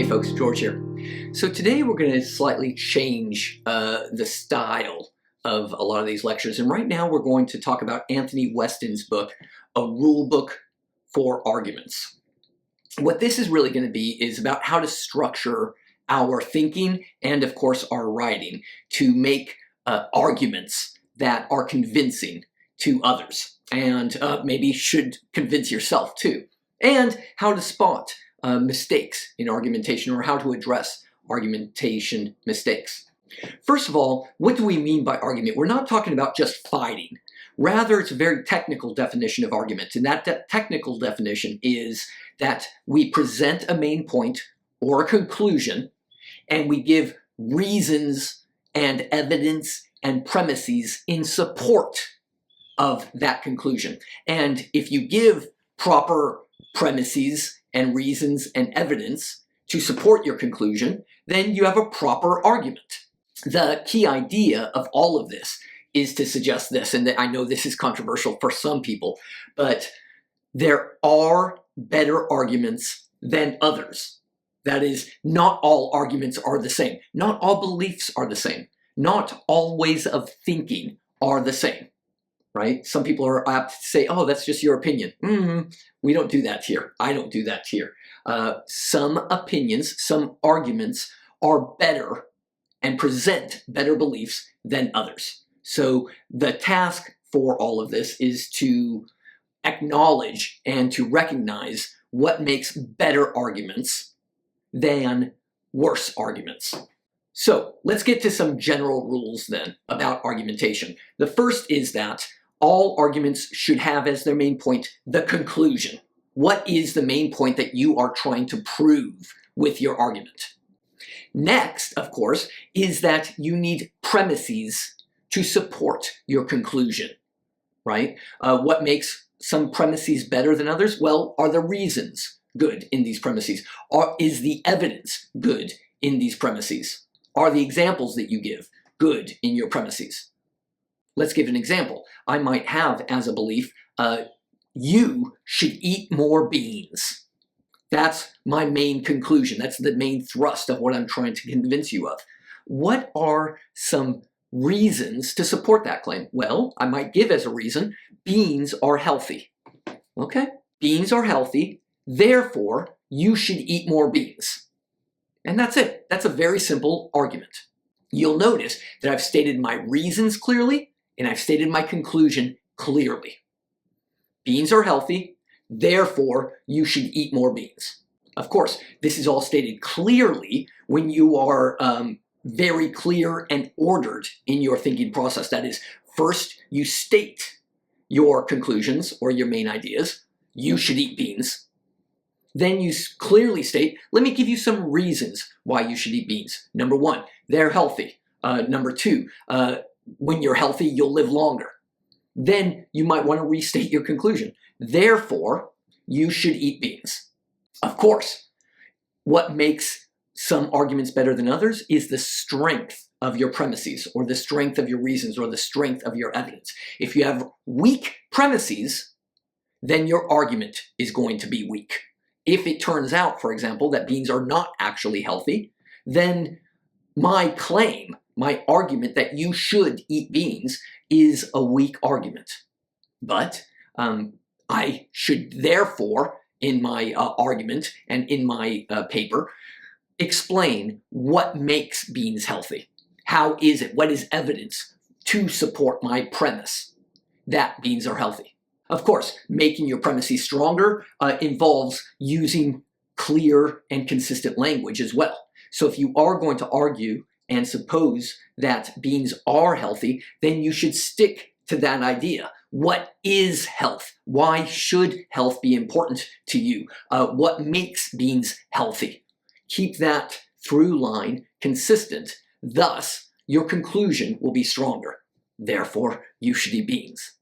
folks, George here. So today we're going to slightly change the style of a lot of these lectures, and right now we're going to talk about Anthony Weston's book, A Rulebook for Arguments. What this is really going to be is about how to structure our thinking and of course our writing to make arguments that are convincing to others and maybe should convince yourself too, and how to spot mistakes in argumentation, or how to address argumentation mistakes. First of all, what do we mean by argument? We're not talking about just fighting. Rather, it's a very technical definition of argument, and that technical definition is that we present a main point or a conclusion, and we give reasons and evidence and premises in support of that conclusion. And if you give proper premises and reasons and evidence to support your conclusion, then you have a proper argument. The key idea of all of this is to suggest this, and I know this is controversial for some people, but there are better arguments than others. That is, not all arguments are the same. Not all beliefs are the same. Not all ways of thinking are the same. Right? Some people are apt to say, oh, that's just your opinion. We don't do that here. I don't do that here. Some opinions, some arguments are better and present better beliefs than others. So the task for all of this is to acknowledge and to recognize what makes better arguments than worse arguments. So let's get to some general rules then about argumentation. The first is that all arguments should have as their main point the conclusion. What is the main point that you are trying to prove with your argument? Next, of course, is that you need premises to support your conclusion, right? What makes some premises better than others? Well, are the reasons good in these premises? Is the evidence good in these premises? Are the examples that you give good in your premises? Let's give an example. I might have as a belief, you should eat more beans. That's my main conclusion. That's the main thrust of what I'm trying to convince you of. What are some reasons to support that claim? Well, I might give as a reason, beans are healthy. Okay, beans are healthy, therefore you should eat more beans. And that's it. That's a very simple argument. You'll notice that I've stated my reasons clearly, and I've stated my conclusion clearly. Beans are healthy, therefore you should eat more beans. Of course, this is all stated clearly when you are very clear and ordered in your thinking process. That is, first you state your conclusions or your main ideas. You should eat beans. Then you clearly state, let me give you some reasons why you should eat beans. Number one, they're healthy. Number two, when you're healthy, you'll live longer. Then you might want to restate your conclusion. Therefore, you should eat beans. Of course, what makes some arguments better than others is the strength of your premises, or the strength of your reasons, or the strength of your evidence. If you have weak premises, then your argument is going to be weak. If it turns out, for example, that beans are not actually healthy, then my claim, my argument that you should eat beans is a weak argument. But I should therefore, in my argument and in my paper, explain what makes beans healthy. How is it? What is evidence to support my premise that beans are healthy? Of course, making your premises stronger involves using clear and consistent language as well. So if you are going to argue and suppose that beans are healthy, then you should stick to that idea. What is health? Why should health be important to you? What makes beans healthy? Keep that through line consistent. Thus, your conclusion will be stronger. Therefore, you should eat beans.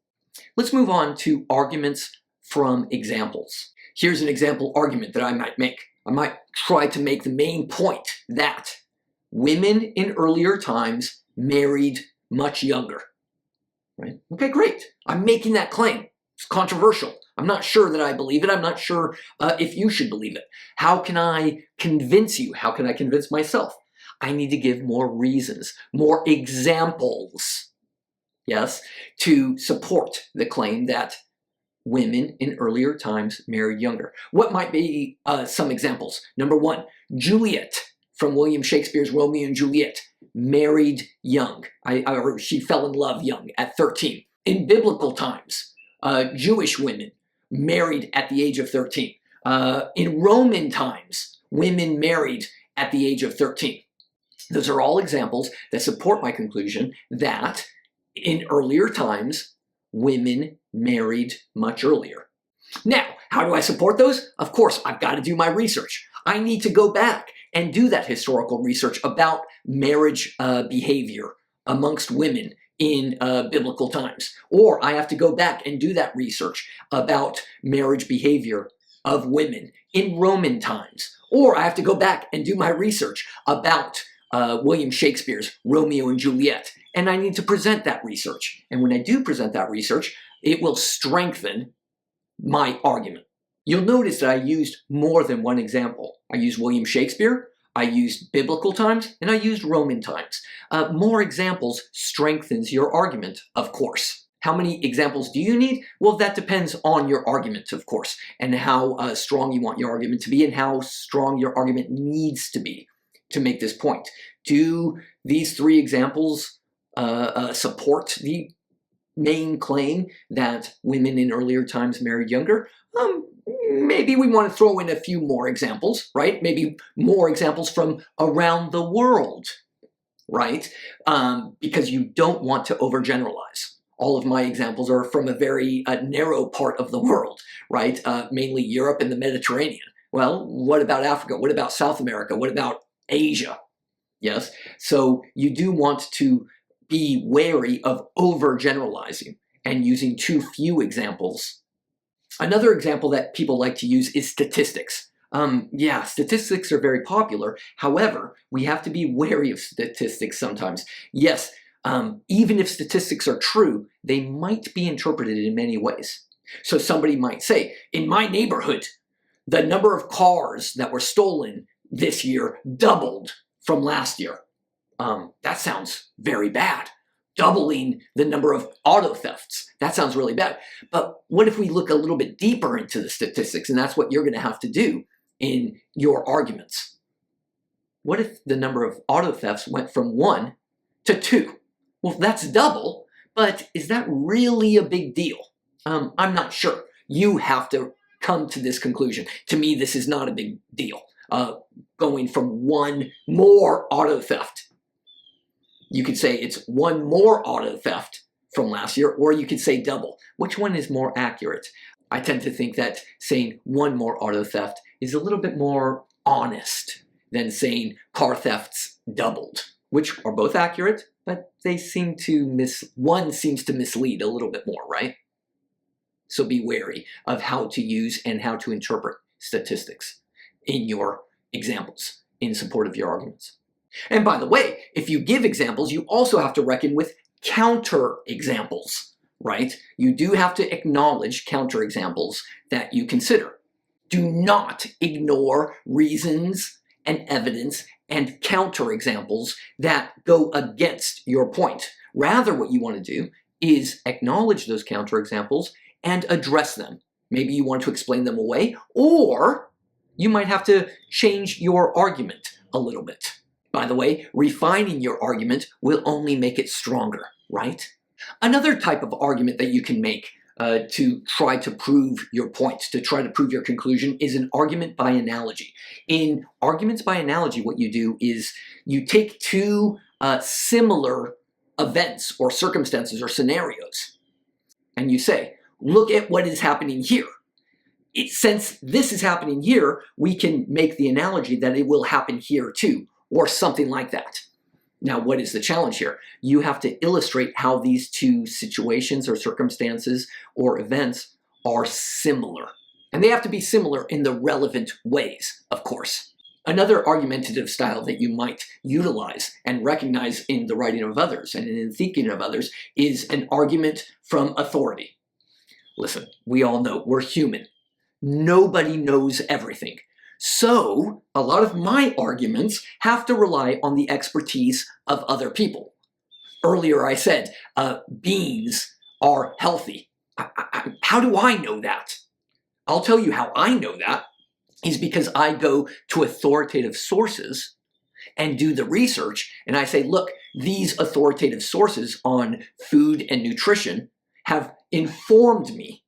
Let's move on to arguments from examples. Here's an example argument that I might make. I might try to make the main point that women in earlier times married much younger. Right? Okay, great. I'm making that claim. It's controversial. I'm not sure that I believe it. I'm not sure if you should believe it. How can I convince you? How can I convince myself? I need to give more reasons, more examples, yes, to support the claim that women in earlier times married younger. What might be some examples? Number one, Juliet from William Shakespeare's Romeo and Juliet married young. Or she fell in love young at 13. In biblical times, Jewish women married at the age of 13. In Roman times, women married at the age of 13. Those are all examples that support my conclusion that in earlier times, women married much earlier. Now, how do I support those? Of course, I've got to do my research. I need to go back and do that historical research about marriage behavior amongst women in biblical times. Or I have to go back and do that research about marriage behavior of women in Roman times. Or I have to go back and do my research about William Shakespeare's Romeo and Juliet. And I need to present that research. And when I do present that research, it will strengthen my argument. You'll notice that I used more than one example. I used William Shakespeare, I used biblical times, and I used Roman times. More examples strengthens your argument, of course. How many examples do you need? Well, that depends on your argument, of course, and how strong you want your argument to be and how strong your argument needs to be to make this point. Do these three examples support the main claim that women in earlier times married younger? Maybe we want to throw in a few more examples, right? Maybe more examples from around the world, right? Because you don't want to overgeneralize. All of my examples are from a very narrow part of the world, right? Mainly Europe and the Mediterranean. Well, what about Africa? What about South America? What about Asia? Yes, so you do want to be wary of overgeneralizing and using too few examples. Another example that people like to use is statistics. Yeah, statistics are very popular. However, we have to be wary of statistics sometimes. Yes, even if statistics are true, they might be interpreted in many ways. So somebody might say, in my neighborhood, the number of cars that were stolen this year doubled from last year. That sounds very bad. Doubling the number of auto thefts. That sounds really bad. But what if we look a little bit deeper into the statistics? And that's what you're going to have to do in your arguments. What if the number of auto thefts went from 1 to 2? Well, that's double, but is that really a big deal? I'm not sure. You have to come to this conclusion. To me, this is not a big deal. Going from 1 more auto theft. You could say it's 1 more auto theft from last year, or you could say double. Which one is more accurate? I tend to think that saying 1 more auto theft is a little bit more honest than saying car thefts doubled, which are both accurate, but they seem to one seems to mislead a little bit more, right? So be wary of how to use and how to interpret statistics in your examples in support of your arguments. And by the way, if you give examples, you also have to reckon with counter examples, right? You do have to acknowledge counter examples that you consider. Do not ignore reasons and evidence and counter examples that go against your point. Rather, what you want to do is acknowledge those counter examples and address them. Maybe you want to explain them away, or you might have to change your argument a little bit. By the way, refining your argument will only make it stronger, right? Another type of argument that you can make to try to prove your point, to try to prove your conclusion, is an argument by analogy. In arguments by analogy, what you do is you take two similar events or circumstances or scenarios, and you say, look at what is happening here. Since this is happening here, we can make the analogy that it will happen here too, or something like that. Now, what is the challenge here? You have to illustrate how these two situations or circumstances or events are similar. And they have to be similar in the relevant ways, of course. Another argumentative style that you might utilize and recognize in the writing of others and in the thinking of others is an argument from authority. Listen, we all know we're human. Nobody knows everything. So a lot of my arguments have to rely on the expertise of other people. Earlier I said beans are healthy. How do I know that? I'll tell you how I know that is because I go to authoritative sources and do the research, and I say, look, these authoritative sources on food and nutrition have informed me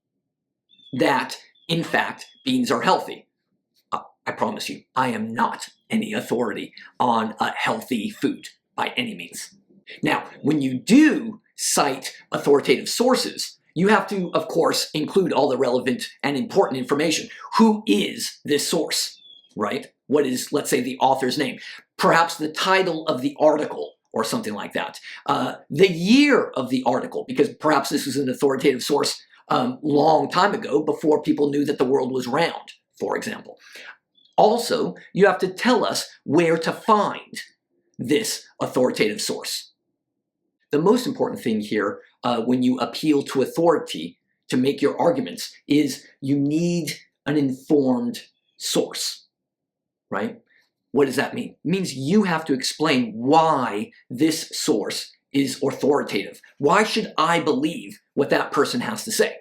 that, in fact, beans are healthy. I promise you, I am not any authority on healthy food by any means. Now, when you do cite authoritative sources, you have to, of course, include all the relevant and important information. Who is this source, right? What is, let's say, the author's name? Perhaps the title of the article or something like that. The year of the article, because perhaps this was an authoritative source long time ago before people knew that the world was round, for example. Also, you have to tell us where to find this authoritative source. The most important thing here when you appeal to authority to make your arguments is you need an informed source, right? What does that mean? It means you have to explain why this source is authoritative. Why should I believe what that person has to say,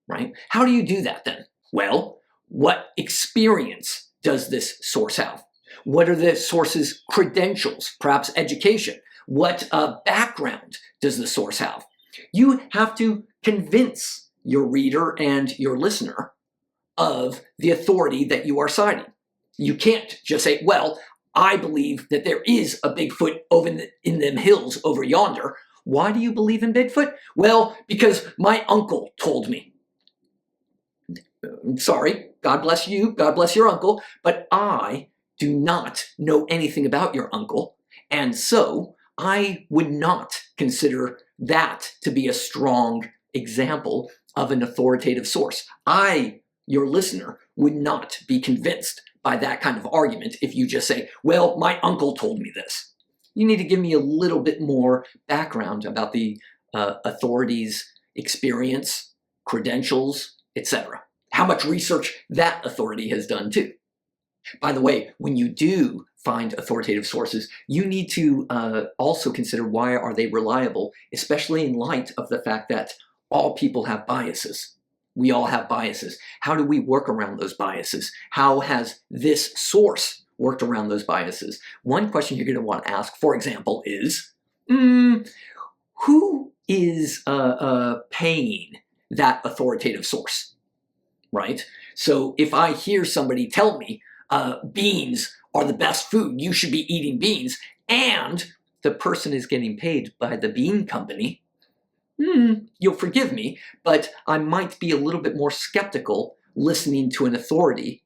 right? How do you do that then? Well, what experience does this source have? What are the source's credentials, perhaps education? What background does the source have? You have to convince your reader and your listener of the authority that you are citing. You can't just say, well, I believe that there is a Bigfoot over in them hills over yonder. Why do you believe in Bigfoot? Well, because my uncle told me. Sorry, God bless you, God bless your uncle, but I do not know anything about your uncle, and so I would not consider that to be a strong example of an authoritative source. I, your listener, would not be convinced by that kind of argument if you just say, well, my uncle told me this. You need to give me a little bit more background about the authority's experience, credentials, etc. How much research that authority has done too. By the way, when you do find authoritative sources, you need to also consider why are they reliable, especially in light of the fact that all people have biases. We all have biases. How do we work around those biases? How has this source worked around those biases? One question you're going to want to ask, for example, is, who is paying that authoritative source, right? So if I hear somebody tell me beans are the best food, you should be eating beans, and the person is getting paid by the bean company, you'll forgive me, but I might be a little bit more skeptical listening to an authority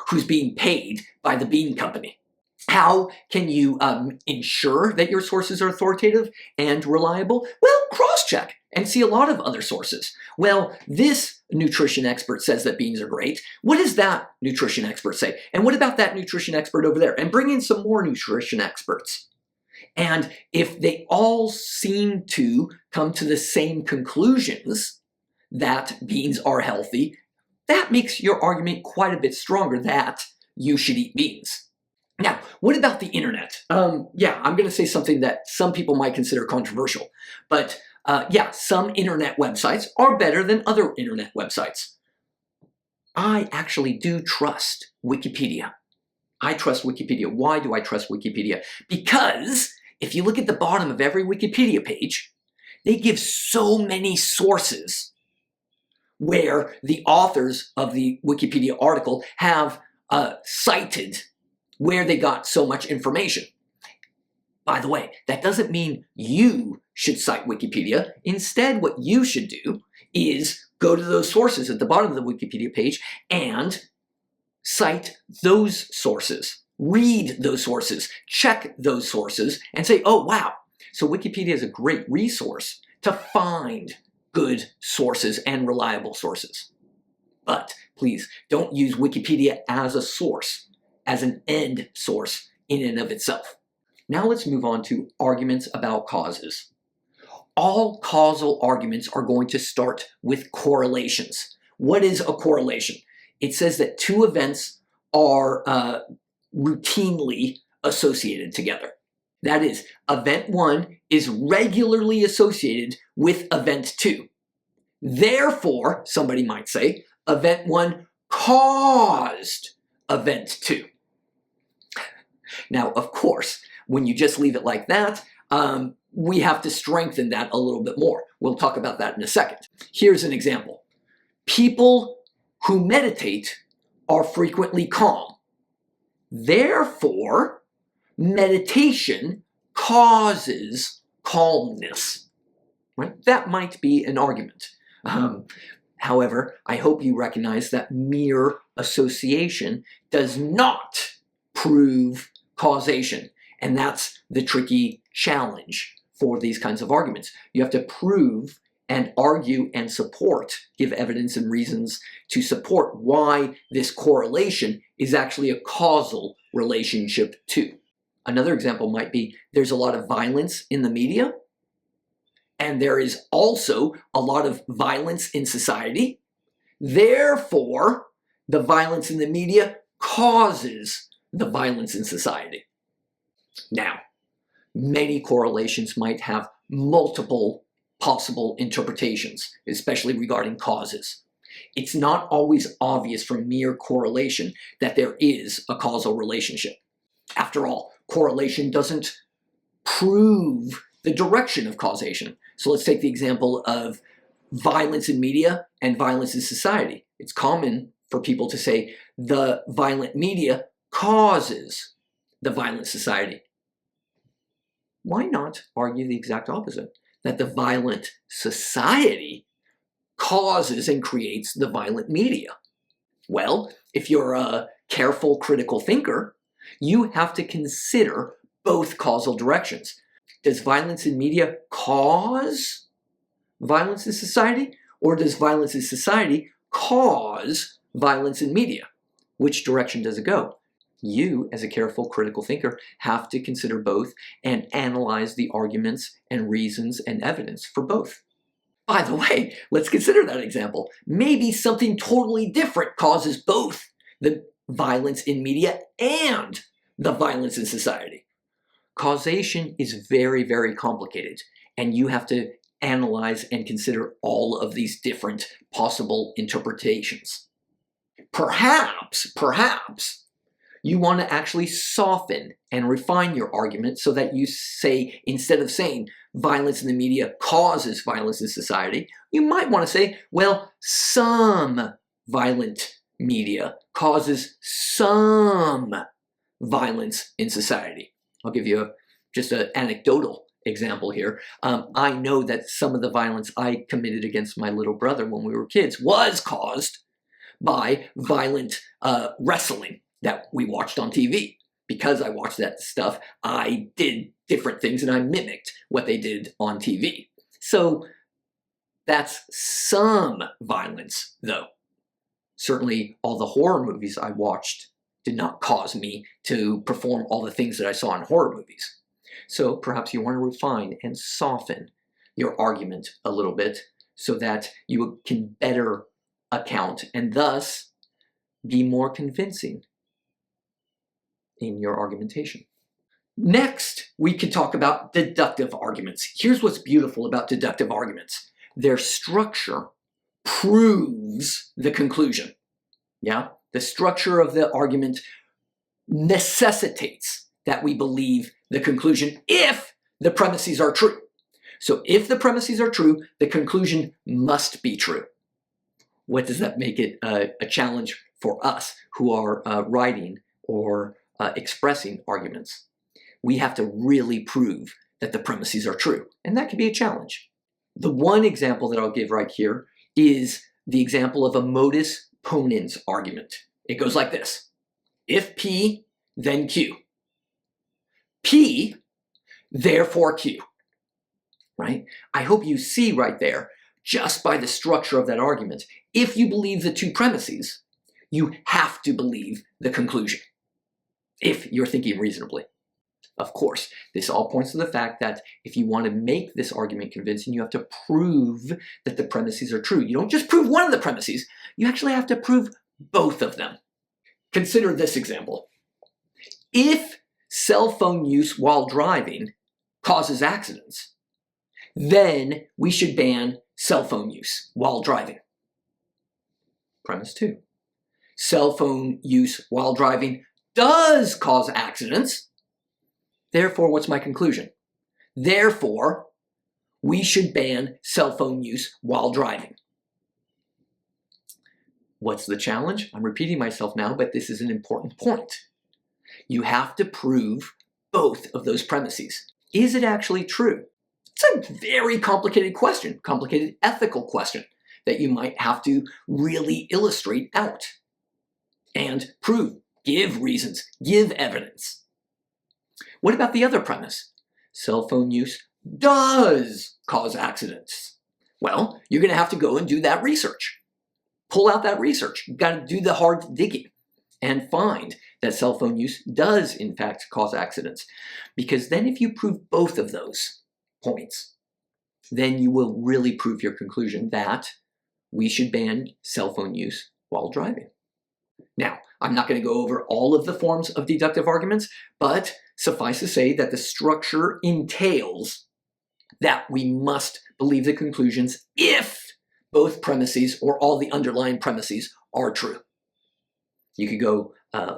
who's being paid by the bean company. How can you ensure that your sources are authoritative and reliable? Well, cross-check and see a lot of other sources. Well, this nutrition expert says that beans are great. What does that nutrition expert say? And what about that nutrition expert over there? And bring in some more nutrition experts. And if they all seem to come to the same conclusions that beans are healthy, that makes your argument quite a bit stronger that you should eat beans. Now, what about the internet? Yeah, I'm going to say something that some people might consider controversial, but yeah, some internet websites are better than other internet websites. I actually do trust Wikipedia. I trust Wikipedia. Why do I trust Wikipedia? Because if you look at the bottom of every Wikipedia page, they give so many sources where the authors of the Wikipedia article have cited where they got so much information. By the way, that doesn't mean you should cite Wikipedia. Instead, what you should do is go to those sources at the bottom of the Wikipedia page and cite those sources. Read those sources, check those sources, and say, oh, wow. So Wikipedia is a great resource to find good sources and reliable sources. But please don't use Wikipedia as a source, as an end source in and of itself. Now let's move on to arguments about causes. all causal arguments are going to start with correlations. What is a correlation? It says that two events are routinely associated together. That is, event 1 is regularly associated with event 2. Therefore, somebody might say, event 1 caused event 2. Now, of course, when you just leave it like that, we have to strengthen that a little bit more. We'll talk about that in a second. Here's an example. People who meditate are frequently calm. Therefore, meditation causes calmness. Right? That might be an argument. However, I hope you recognize that mere association does not prove causation. And that's the tricky challenge for these kinds of arguments. You have to prove and argue and support, give evidence and reasons to support why this correlation is actually a causal relationship too. Another example might be there's a lot of violence in the media, and there is also a lot of violence in society. Therefore, the violence in the media causes the violence in society. Now, many correlations might have multiple possible interpretations, especially regarding causes. It's not always obvious from mere correlation that there is a causal relationship. After all, correlation doesn't prove the direction of causation. So let's take the example of violence in media and violence in society. It's common for people to say the violent media causes the violent society. Why not argue the exact opposite? That the violent society causes and creates the violent media. Well, if you're a careful critical thinker, you have to consider both causal directions. Does violence in media cause violence in society? Or does violence in society cause violence in media? Which direction does it go? You, as a careful critical thinker, have to consider both and analyze the arguments and reasons and evidence for both. By the way, let's consider that example. Maybe something totally different causes both the violence in media and the violence in society. Causation is very, very complicated, and you have to analyze and consider all of these different possible interpretations. Perhaps, you want to actually soften and refine your argument so that you say, instead of saying violence in the media causes violence in society, you might want to say, well, some violent media causes some violence in society. I'll give you just an anecdotal example here. I know that some of the violence I committed against my little brother when we were kids was caused by violent wrestling that we watched on TV. Because I watched that stuff, I did different things and I mimicked what they did on TV. So that's some violence, though. Certainly all the horror movies I watched did not cause me to perform all the things that I saw in horror movies. So perhaps you want to refine and soften your argument a little bit so that you can better account and thus be more convincing in your argumentation. Next, we can talk about deductive arguments. Here's what's beautiful about deductive arguments. Their structure proves the conclusion. Yeah? The structure of the argument necessitates that we believe the conclusion if the premises are true. So if the premises are true, the conclusion must be true. What does that make it a challenge for us who are writing or expressing arguments? We have to really prove that the premises are true, and that can be a challenge. The one example that I'll give right here is the example of a modus ponens argument. It goes like this. If P, then Q. P, therefore Q. Right? I hope you see right there, just by the structure of that argument, if you believe the two premises, you have to believe the conclusion, if you're thinking reasonably. Of course, this all points to the fact that if you want to make this argument convincing, you have to prove that the premises are true. You don't just prove one of the premises, you actually have to prove both of them. Consider this example. If cell phone use while driving causes accidents, then we should ban cell phone use while driving. Premise 2. Cell phone use while driving does cause accidents. Therefore, what's my conclusion? Therefore, we should ban cell phone use while driving. What's the challenge? I'm repeating myself now, but this is an important point. You have to prove both of those premises. Is it actually true? It's a very complicated question, complicated ethical question that you might have to really illustrate out and prove, give reasons, give evidence. What about the other premise? Cell phone use does cause accidents. Well, you're going to have to go and do that research. Pull out that research. You've got to do the hard digging and find that cell phone use does, in fact, cause accidents. Because then if you prove both of those points, then you will really prove your conclusion that we should ban cell phone use while driving. Now, I'm not going to go over all of the forms of deductive arguments, but suffice to say that the structure entails that we must believe the conclusions if both premises or all the underlying premises are true. You could go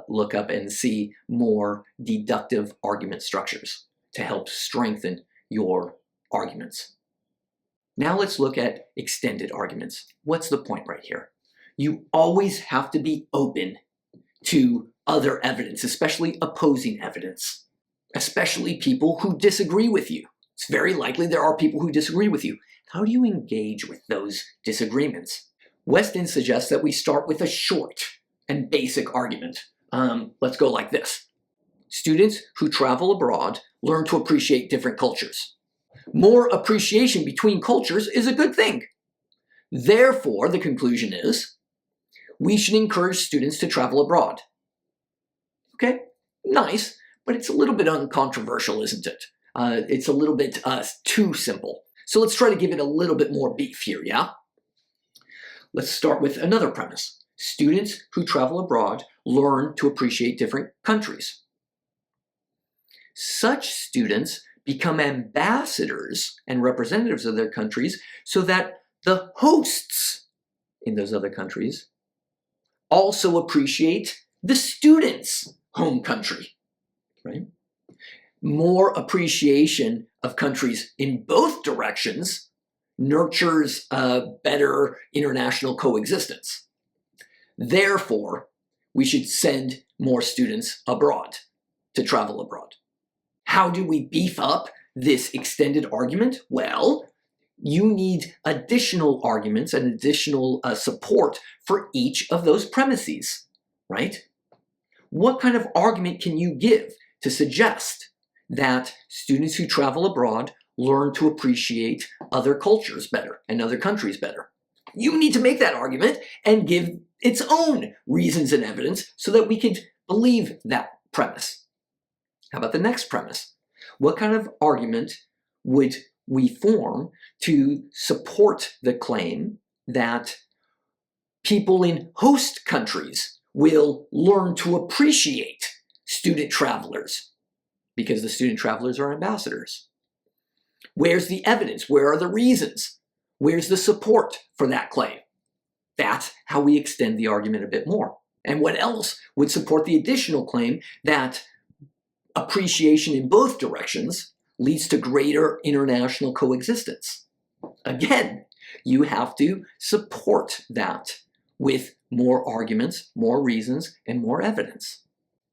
look up and see more deductive argument structures to help strengthen your arguments. Now let's look at extended arguments. What's the point right here? You always have to be open to other evidence, especially opposing evidence, especially people who disagree with you. It's very likely there are people who disagree with you. How do you engage with those disagreements? Weston suggests that we start with a short and basic argument. Let's go like this. Students who travel abroad learn to appreciate different cultures. More appreciation between cultures is a good thing. Therefore, the conclusion is, we should encourage students to travel abroad. Okay, nice, but it's a little bit uncontroversial, isn't it? It's a little bit too simple. So let's try to give it a little bit more beef here, yeah? Let's start with another premise. Students who travel abroad learn to appreciate different countries. Such students become ambassadors and representatives of their countries so that the hosts in those other countries also appreciate the students' home country, right? More appreciation of countries in both directions nurtures a better international coexistence. Therefore, we should send more students abroad to travel abroad. How do we beef up this extended argument? Well, you need additional arguments and additional support for each of those premises, right? What kind of argument can you give to suggest that students who travel abroad learn to appreciate other cultures better and other countries better? You need to make that argument and give its own reasons and evidence so that we could believe that premise. How about the next premise? What kind of argument would we form to support the claim that people in host countries will learn to appreciate student travelers because the student travelers are ambassadors? Where's the evidence? Where are the reasons? Where's the support for that claim? That's how we extend the argument a bit more. And what else would support the additional claim that appreciation in both directions leads to greater international coexistence? Again, you have to support that with more arguments, more reasons, and more evidence.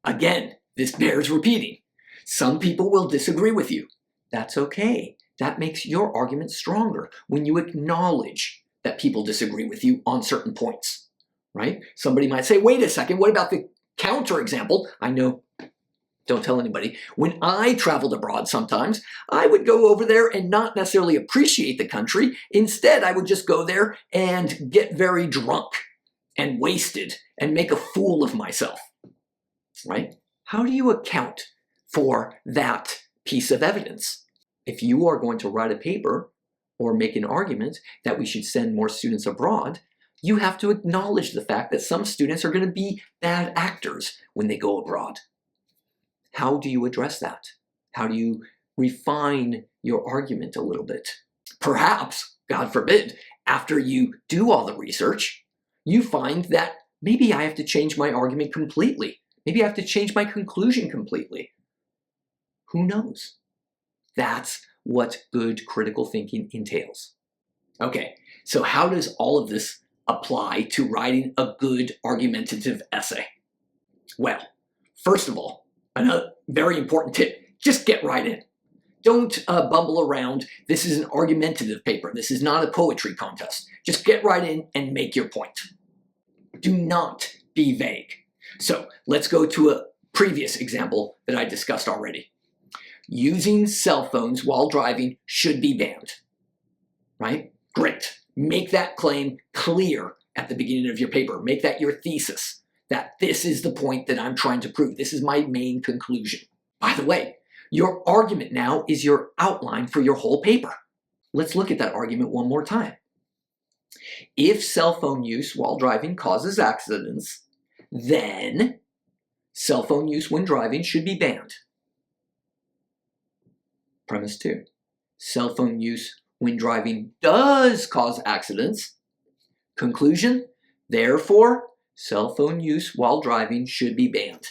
Again, this bears repeating. Some people will disagree with you. That's okay. That makes your argument stronger when you acknowledge that people disagree with you on certain points, right? Somebody might say, wait a second, what about the counterexample? I know, don't tell anybody. When I traveled abroad sometimes, I would go over there and not necessarily appreciate the country. Instead, I would just go there and get very drunk and wasted and make a fool of myself, right? How do you account for that piece of evidence. If you are going to write a paper or make an argument that we should send more students abroad, you have to acknowledge the fact that some students are going to be bad actors when they go abroad. How do you address that? How do you refine your argument a little bit? Perhaps, God forbid, after you do all the research, you find that maybe I have to change my argument completely. Maybe I have to change my conclusion completely. Who knows? That's what good critical thinking entails. Okay, so how does all of this apply to writing a good argumentative essay? Well, first of all, another very important tip, just get right in. Don't bumble around. This is an argumentative paper. This is not a poetry contest. Just get right in and make your point. Do not be vague. So let's go to a previous example that I discussed already. Using cell phones while driving should be banned, right? Great. Make that claim clear at the beginning of your paper. Make that your thesis, that this is the point that I'm trying to prove. This is my main conclusion. By the way, your argument now is your outline for your whole paper. Let's look at that argument one more time. If cell phone use while driving causes accidents, then cell phone use when driving should be banned. Premise 2. Cell phone use when driving does cause accidents. Conclusion, therefore, cell phone use while driving should be banned.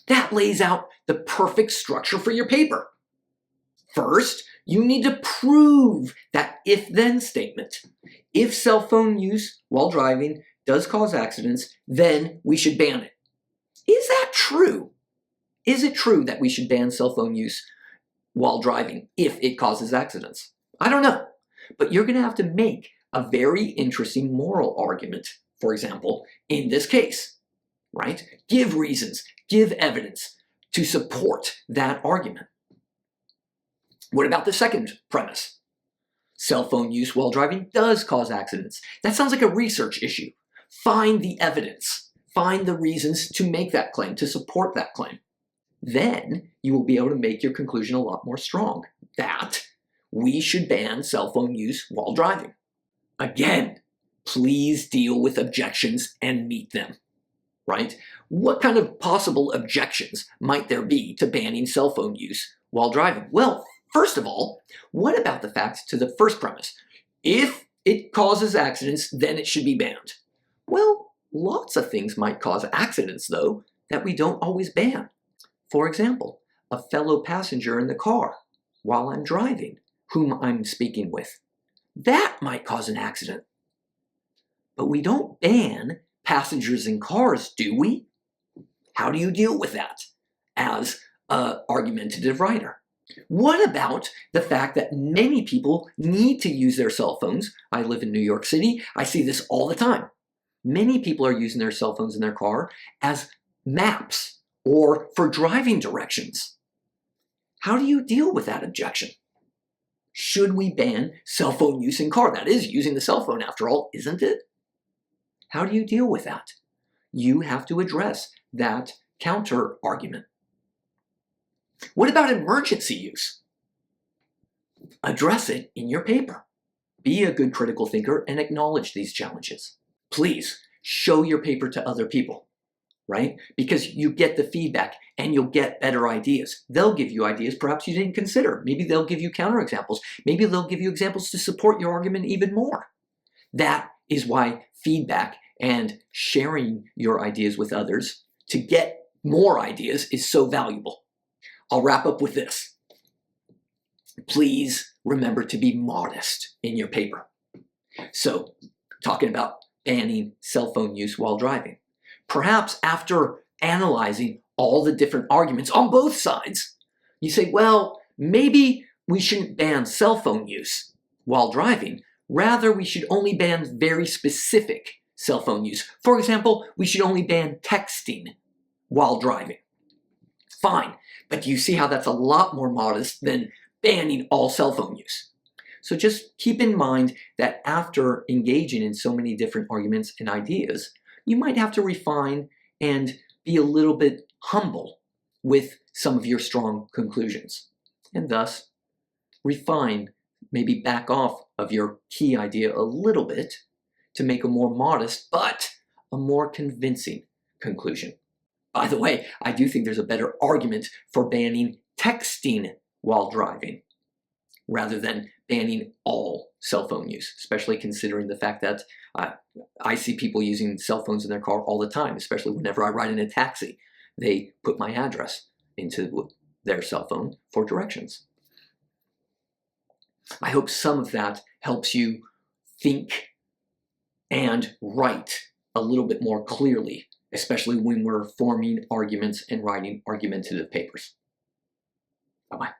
That lays out the perfect structure for your paper. First, you need to prove that if-then statement. If cell phone use while driving does cause accidents, then we should ban it. Is that true? Is it true that we should ban cell phone use while driving if it causes accidents? I don't know, but you're going to have to make a very interesting moral argument, for example, in this case, right? Give reasons, give evidence to support that argument. What about the second premise? Cell phone use while driving does cause accidents. That sounds like a research issue. Find the evidence. Find the reasons to make that claim, to support that claim. Then you will be able to make your conclusion a lot more strong, that we should ban cell phone use while driving. Again, please deal with objections and meet them, right? What kind of possible objections might there be to banning cell phone use while driving? Well, first of all, what about the fact to the first premise? If it causes accidents, then it should be banned. Well, lots of things might cause accidents, though, that we don't always ban. For example, a fellow passenger in the car while I'm driving, whom I'm speaking with. That might cause an accident. But we don't ban passengers in cars, do we? How do you deal with that as an argumentative writer? What about the fact that many people need to use their cell phones? I live in New York City. I see this all the time. Many people are using their cell phones in their car as maps or for driving directions. How do you deal with that objection? Should we ban cell phone use in car? That is using the cell phone after all, isn't it? How do you deal with that? You have to address that counter argument. What about emergency use? Address it in your paper. Be a good critical thinker and acknowledge these challenges. Please show your paper to other people, right? Because you get the feedback and you'll get better ideas. They'll give you ideas perhaps you didn't consider. Maybe they'll give you counterexamples. Maybe they'll give you examples to support your argument even more. That is why feedback and sharing your ideas with others to get more ideas is so valuable. I'll wrap up with this. Please remember to be modest in your paper. So, talking about banning cell phone use while driving. Perhaps after analyzing all the different arguments on both sides, you say, well, maybe we shouldn't ban cell phone use while driving. Rather, we should only ban very specific cell phone use. For example, we should only ban texting while driving. Fine, but you see how that's a lot more modest than banning all cell phone use. So just keep in mind that after engaging in so many different arguments and ideas, you might have to refine and be a little bit humble with some of your strong conclusions, and thus refine, maybe back off of your key idea a little bit to make a more modest but a more convincing conclusion. By the way, I do think there's a better argument for banning texting while driving rather than banning all cell phone use, especially considering the fact that I see people using cell phones in their car all the time, especially whenever I ride in a taxi. They put my address into their cell phone for directions. I hope some of that helps you think and write a little bit more clearly, especially when we're forming arguments and writing argumentative papers. Bye-bye.